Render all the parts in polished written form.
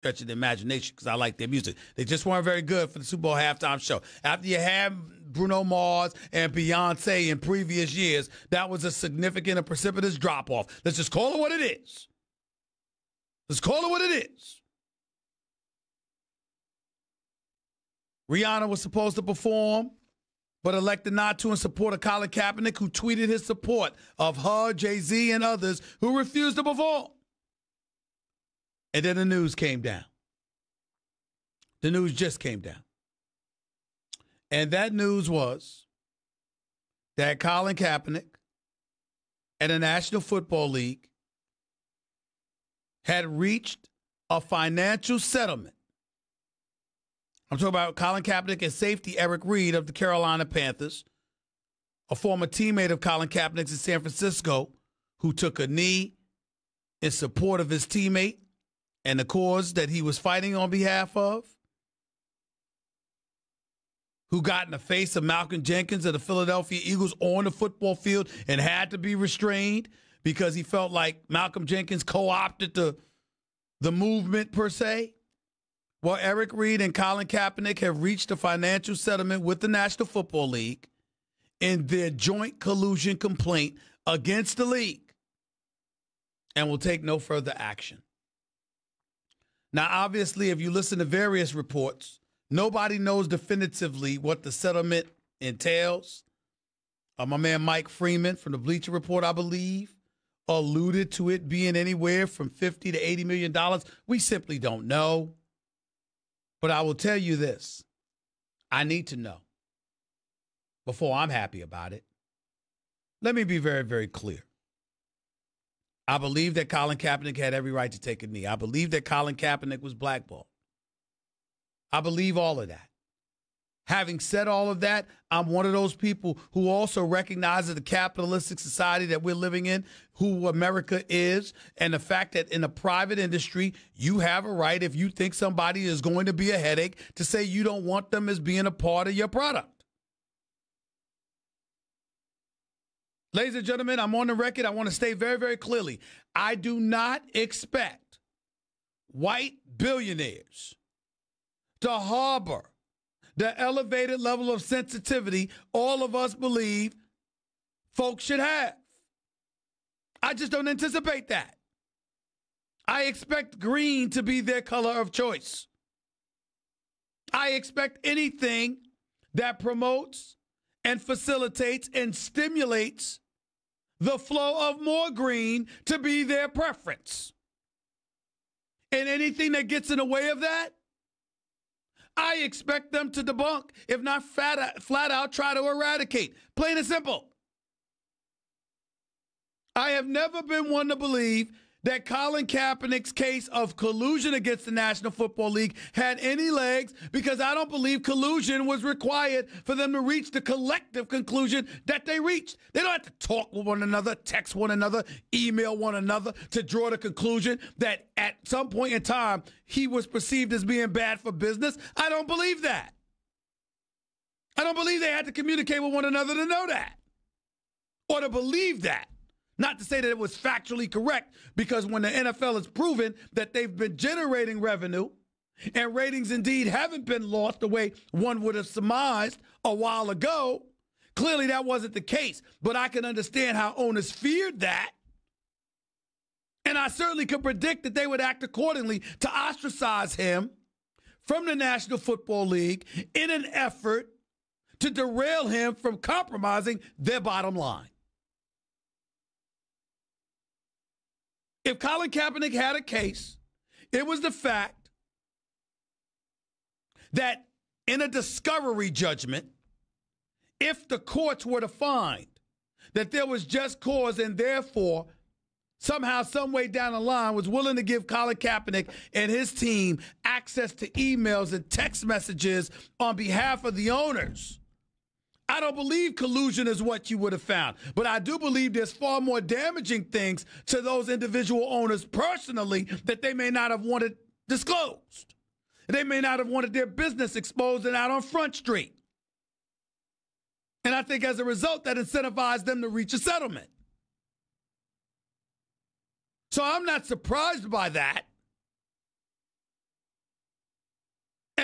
stretching the imagination because I like their music. They just weren't very good for the Super Bowl halftime show. After you had Bruno Mars and Beyonce in previous years, that was a significant and precipitous drop-off. Let's just call it what it is. Let's call it what it is. Rihanna was supposed to perform, but elected not to in support of Colin Kaepernick, who tweeted his support of her, Jay-Z, and others who refused to perform. And then the news came down. The news just came down. And that news was that Colin Kaepernick and the National Football League had reached a financial settlement. I'm talking about Colin Kaepernick and safety Reid of the Carolina Panthers, a former teammate of Colin Kaepernick's in San Francisco, who took a knee in support of his teammate and the cause that he was fighting on behalf of, who got in the face of Malcolm Jenkins of the Philadelphia Eagles on the football field and had to be restrained because he felt like Malcolm Jenkins co-opted the movement per se. Well, Reid and Colin Kaepernick have reached a financial settlement with the National Football League in their joint collusion complaint against the league and will take no further action. Now, obviously, if you listen to various reports, nobody knows definitively what the settlement entails. My man Mike Freeman from the Bleacher Report, I believe, alluded to it being anywhere from $50 to $80 million. We simply don't know. But I will tell you this. I need to know before I'm happy about it. Let me be very, very clear. I believe that Colin Kaepernick had every right to take a knee. I believe that Colin Kaepernick was blackballed. I believe all of that. Having said all of that, I'm one of those people who also recognizes the capitalistic society that we're living in, who America is, and the fact that in the private industry, you have a right, if you think somebody is going to be a headache, to say you don't want them as being a part of your product. Ladies and gentlemen, I'm on the record. I want to state very, very clearly, I do not expect white billionaires to harbor the elevated level of sensitivity all of us believe folks should have. I just don't anticipate that. I expect green to be their color of choice. I expect anything that promotes and facilitates and stimulates the flow of more green to be their preference. And anything that gets in the way of that, I expect them to debunk, if not flat out try to eradicate. Plain and simple. I have never been one to believe that Colin Kaepernick's case of collusion against the National Football League had any legs, because I don't believe collusion was required for them to reach the collective conclusion that they reached. They don't have to talk with one another, text one another, email one another to draw the conclusion that at some point in time he was perceived as being bad for business. I don't believe that. I don't believe they had to communicate with one another to know that or to believe that. Not to say that it was factually correct, because when the NFL has proven that they've been generating revenue and ratings indeed haven't been lost the way one would have surmised a while ago, clearly that wasn't the case. But I can understand how owners feared that. And I certainly could predict that they would act accordingly to ostracize him from the National Football League in an effort to derail him from compromising their bottom line. If Colin Kaepernick had a case, it was the fact that in a discovery judgment, if the courts were to find that there was just cause and therefore somehow, some way down the line was willing to give Colin Kaepernick and his team access to emails and text messages on behalf of the owners, I don't believe collusion is what you would have found. But I do believe there's far more damaging things to those individual owners personally that they may not have wanted disclosed. They may not have wanted their business exposed and out on Front Street. And I think as a result, that incentivized them to reach a settlement. So I'm not surprised by that.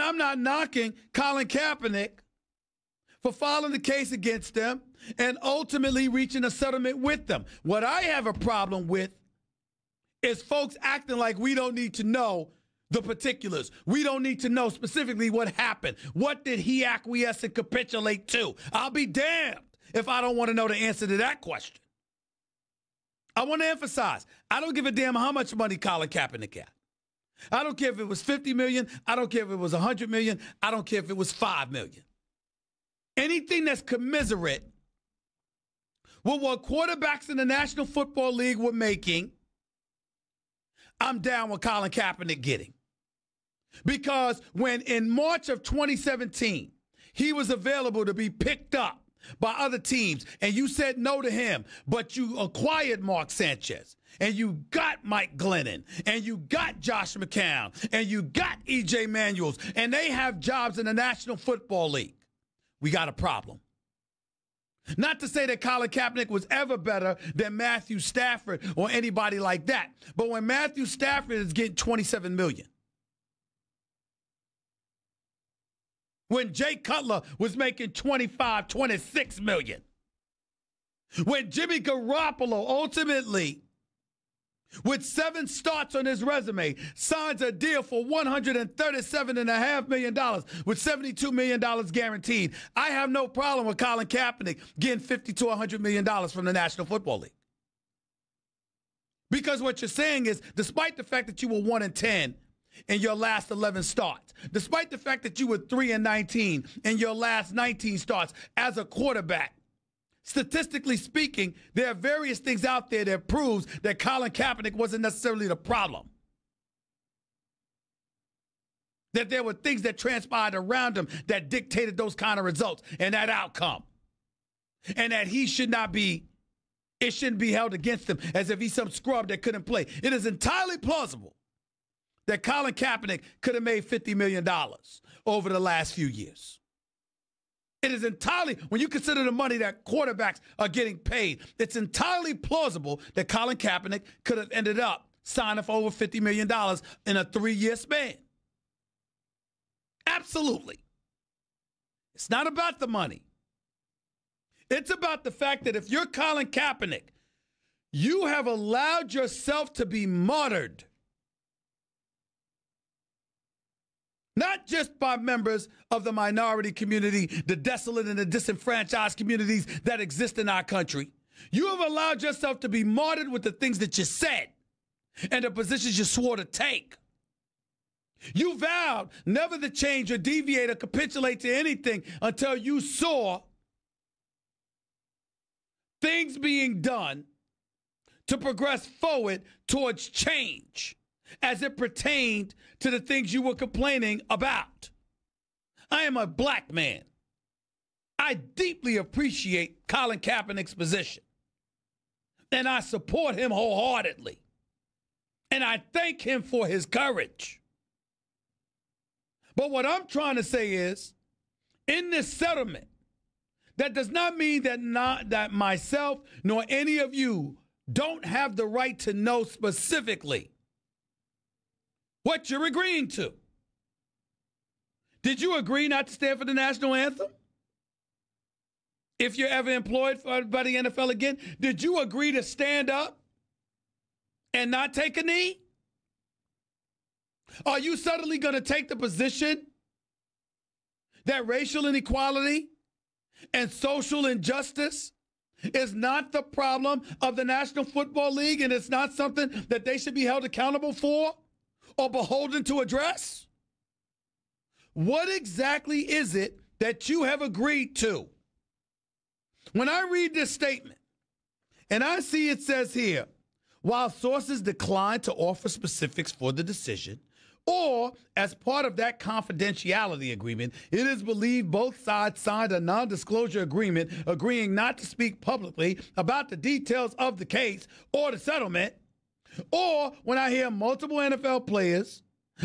And I'm not knocking Colin Kaepernick for filing the case against them and ultimately reaching a settlement with them. What I have a problem with is folks acting like we don't need to know the particulars. We don't need to know specifically what happened. What did he acquiesce and capitulate to? I'll be damned if I don't want to know the answer to that question. I want to emphasize, I don't give a damn how much money Colin Kaepernick got. I don't care if it was $50 million. I don't care if it was $100 million. I don't care if it was $5 million. Anything that's commensurate with what quarterbacks in the National Football League were making, I'm down with Colin Kaepernick getting. Because when in March of 2017, he was available to be picked up by other teams, and you said no to him, but you acquired Mark Sanchez, and you got Mike Glennon, and you got Josh McCown, and you got E.J. Manuels, and they have jobs in the National Football League. We got a problem. Not to say that Colin Kaepernick was ever better than Matthew Stafford or anybody like that, but when Matthew Stafford is getting $27 million, when Jay Cutler was making $25, $26 million, when Jimmy Garoppolo ultimately, with 7 starts on his resume, signs a deal for $137.5 million with $72 million guaranteed. I have no problem with Colin Kaepernick getting $50 to $100 million from the National Football League. Because what you're saying is, despite the fact that you were 1-10 in your last 11 starts, despite the fact that you were 3-19 in your last 19 starts as a quarterback, statistically speaking, there are various things out there that proves that Colin Kaepernick wasn't necessarily the problem. That there were things that transpired around him that dictated those kind of results and that outcome. And that he should not be, it shouldn't be held against him as if he's some scrub that couldn't play. It is entirely plausible that Colin Kaepernick could have made $50 million over the last few years. It is entirely, when you consider the money that quarterbacks are getting paid, it's entirely plausible that Colin Kaepernick could have ended up signing for over $50 million in a 3-year span. Absolutely. It's not about the money. It's about the fact that if you're Colin Kaepernick, you have allowed yourself to be martyred. Not just by members of the minority community, the desolate and the disenfranchised communities that exist in our country. You have allowed yourself to be martyred with the things that you said and the positions you swore to take. You vowed never to change or deviate or capitulate to anything until you saw things being done to progress forward towards change as it pertained to the things you were complaining about. I am a black man. I deeply appreciate Colin Kaepernick's position, and I support him wholeheartedly, and I thank him for his courage. But what I'm trying to say is, in this settlement, that does not mean that myself nor any of you don't have the right to know specifically what you're agreeing to. Did you agree not to stand for the national anthem? If you're ever employed by the NFL again, did you agree to stand up and not take a knee? Are you suddenly going to take the position that racial inequality and social injustice is not the problem of the National Football League and it's not something that they should be held accountable for or beholden to address? What exactly is it that you have agreed to? When I read this statement and I see it says here, while sources declined to offer specifics for the decision, or as part of that confidentiality agreement, it is believed both sides signed a non-disclosure agreement agreeing not to speak publicly about the details of the case or the settlement. Or when I hear multiple NFL players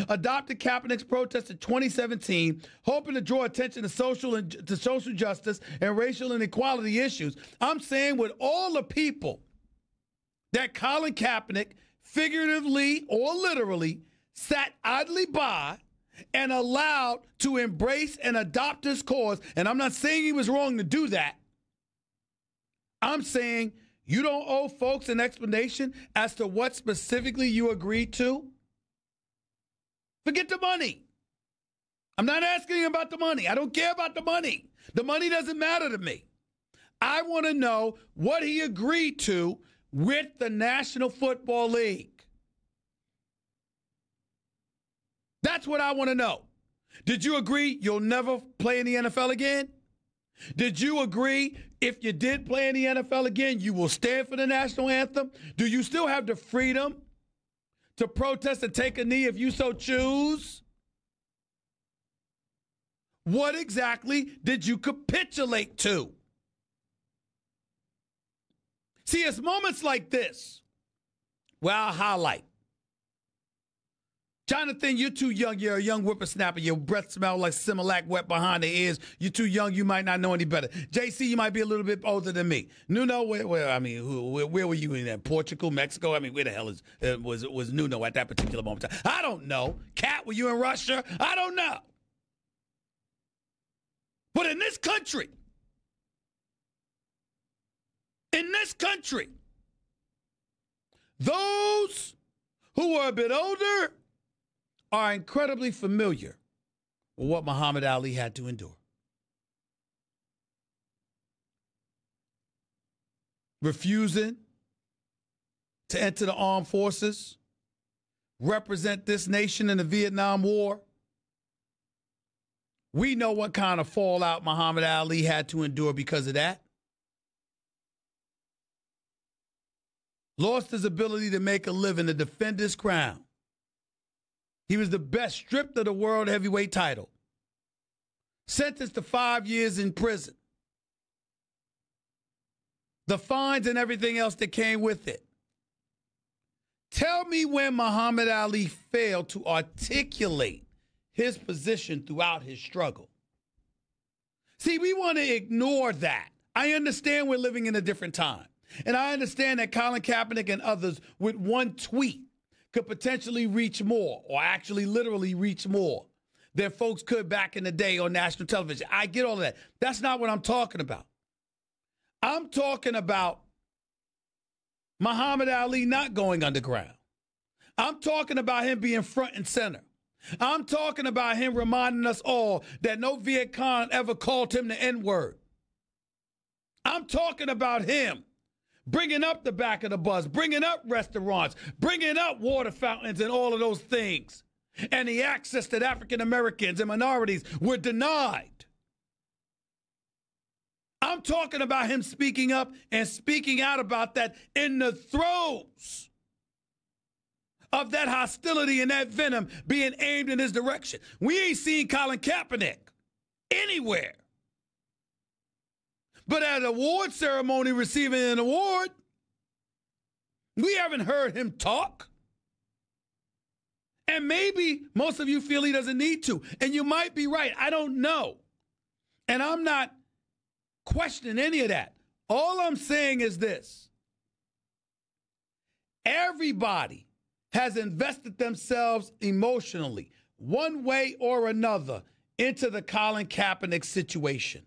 adopted Kaepernick's protest in 2017, hoping to draw attention to social justice and racial inequality issues, I'm saying with all the people that Colin Kaepernick, figuratively or literally, sat idly by and allowed to embrace and adopt his cause, and I'm not saying he was wrong to do that. I'm saying you don't owe folks an explanation as to what specifically you agreed to. Forget the money. I'm not asking about the money. I don't care about the money. The money doesn't matter to me. I want to know what he agreed to with the National Football League. That's what I want to know. Did you agree you'll never play in the NFL again? Did you agree if you did play in the NFL again, you will stand for the national anthem? Do you still have the freedom to protest and take a knee if you so choose? What exactly did you capitulate to? See, it's moments like this where I'll highlight. Jonathan, you're too young. You're a young whippersnapper. Your breath smells like Similac wet behind the ears. You're too young. You might not know any better. JC, you might be a little bit older than me. Nuno, where were you in that? Portugal, Mexico? I mean, where the hell was Nuno at that particular moment? I don't know. Kat, were you in Russia? I don't know. But in this country, those who are a bit older are incredibly familiar with what Muhammad Ali had to endure. Refusing to enter the armed forces, represent this nation in the Vietnam War. We know what kind of fallout Muhammad Ali had to endure because of that. Lost his ability to make a living, to defend his crown. He was the best, stripped of the world heavyweight title. Sentenced to 5 years in prison. The fines and everything else that came with it. Tell me when Muhammad Ali failed to articulate his position throughout his struggle. See, we want to ignore that. I understand we're living in a different time. And I understand that Colin Kaepernick and others with one tweet could potentially reach more, or actually literally reach more than folks could back in the day on national television. I get all of that. That's not what I'm talking about. I'm talking about Muhammad Ali not going underground. I'm talking about him being front and center. I'm talking about him reminding us all that no Viet Cong ever called him the N-word. I'm talking about him bringing up the back of the bus, bringing up restaurants, bringing up water fountains and all of those things, and the access that African Americans and minorities were denied. I'm talking about him speaking up and speaking out about that in the throes of that hostility and that venom being aimed in his direction. We ain't seen Colin Kaepernick anywhere. But at an award ceremony receiving an award, we haven't heard him talk. And maybe most of you feel he doesn't need to. And you might be right. I don't know. And I'm not questioning any of that. All I'm saying is this. Everybody has invested themselves emotionally, one way or another, into the Colin Kaepernick situation.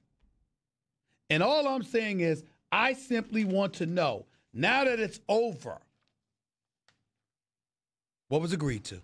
And all I'm saying is, I simply want to know, now that it's over, what was agreed to?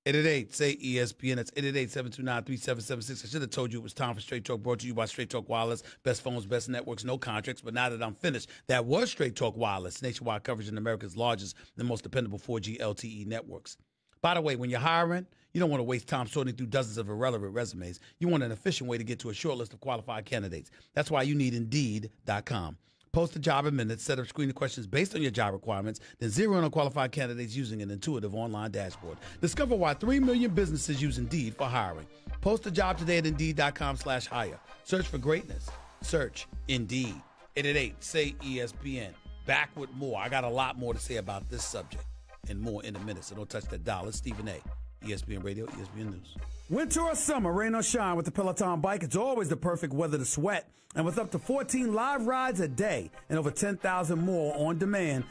888-SAY-ESPN. That's 888-729-3776. I should have told you it was time for Straight Talk, brought to you by Straight Talk Wireless. Best phones, best networks, no contracts. But now that I'm finished, that was Straight Talk Wireless. Nationwide coverage in America's largest and most dependable 4G LTE networks. By the way, when you're hiring, you don't want to waste time sorting through dozens of irrelevant resumes. You want an efficient way to get to a short list of qualified candidates. That's why you need Indeed.com. Post a job in minutes, set up screening questions based on your job requirements, then zero in on qualified candidates using an intuitive online dashboard. Discover why 3 million businesses use Indeed for hiring. Post a job today at Indeed.com/hire. Search for greatness. Search Indeed. 888-SAY-ESPN. Back with more. I got a lot more to say about this subject and more in a minute, so don't touch that dial. It's Stephen A. ESPN Radio, ESPN News. Winter or summer, rain or shine, with the Peloton bike, it's always the perfect weather to sweat. And with up to 14 live rides a day and over 10,000 more on demand,